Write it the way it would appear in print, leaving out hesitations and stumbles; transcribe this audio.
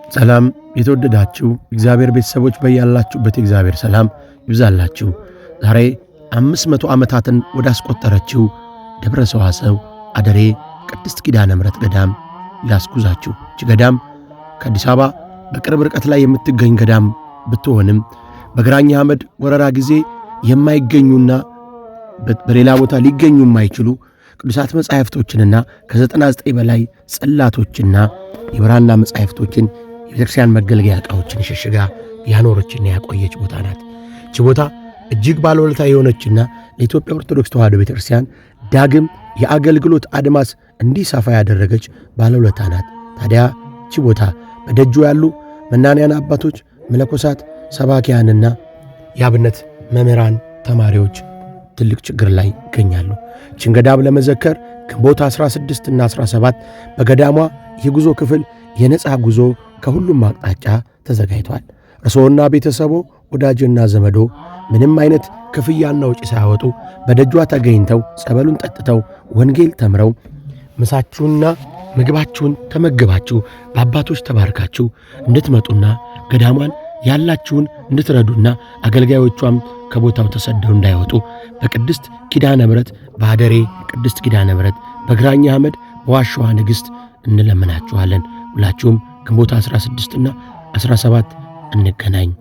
ሰላም የተወደዳችሁ እግዚአብሔር ቤተሰቦች በያላችሁበት እግዚአብሔር ሰላም ይብዛላችሁ። ዛሬ 500 ዓመታትን ወዳስቆጠረችው ደብረ ሰዋሰው አደሬ ቅድስት ኪዳነ ምሕረት ገዳም ላስጉዛችሁ። እቺ ገዳም ከአዲስ አበባ በቅርብ ርቀት ላይ የምትገኝ ገዳም ብትሆንም በግራኝ አህመድ ወረራ ጊዜ የማይገኙና በሌላ ቦታ ሊገኙ የማይችሉ ቅዱሳት መጻሕፍቶችንና ከ99 በላይ ጽላቶችና የብራና መጻሕፍቶችን የቤተክርስቲያን መገልገያ ዕቃዎችን ሸሽጋ ያኖረችና ያቆየች ቦታ ናት። እቺ ቦታ እጅግ ባለውለታ የሆነችና ለኢትዮጵያ ኦርቶዶክስ ተዋሕዶ ቤተክርስቲያን ዳግም የአገልግሎት አድማስ እንዲሰፋ ያደረገች ባለውለታ ናት። ታዲያ እቺ ቦታ በደጁ ያሉ መናንያን አባቶች፣ መነኮሳት፣ ሰባኪያንና የአብነት መምህራን ተማሪዎች ትልቅ ችግር ላይ ይገኛሉ። እቺን ገዳም ለመዘከር ግንቦት 16 እና 17 በገዳሟ የጉዞ ክፍል የነፃ ጉዞ ከሁሉም አቅጣጫ ተዘጋጅቷል። እርስዎና ቤተሰቦ፣ ወዳጅና ዘመዶ ምንም አይነት ክፍያና ወጪ ሳያወጡ በደጇ ተገኝተው ጸበሉን ጠጥተው ወንጌል ተምረው ምሳችሁንና ምግባችሁን ተመግባችሁ በአባቶች ተባርካችሁ እንድትመጡና ገዳሟን ያላችሁን እንድትረዱና አገልጋዮቿም ከቦታው ተሰደው እንዳይወጡ በቅድስት ኪዳነ ምሕረት በአደሬ ቅድስት ኪዳነ ምሕረት በግራኝ አህመድ በዋሻዋ ንግሥት እንለምናችኋለን። ሁላችሁም ግንቦት 16 እና 17 እንገናኝ።